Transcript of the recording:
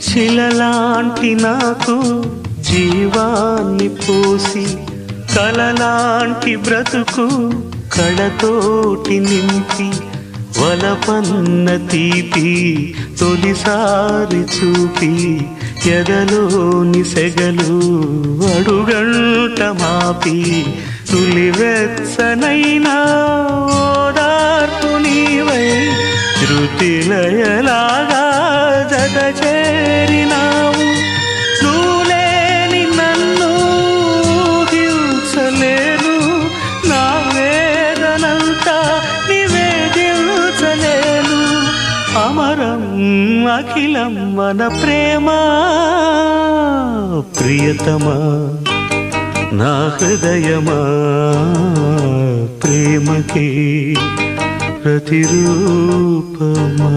శిలలాంటి నాకు జీవాన్ని పోసి కలలాంటి బ్రతుకు కళతోటి నింపి వలపన్న తీపి తొలిసారి చూపి ఎదలోని సెగలు అడుగంట మాపి తులివెచ్చనైనా ఓదార్పు నీవై శృతిలయలాగా జత చేరినావు నువ్వులేని నన్ను హింసలేను నా వేదనంతా నివేదించలేను అమరం అఖిలం మన ప్రేమ ప్రియతమా నా హృదయమా ప్రేమకి ప్రతిరూపమా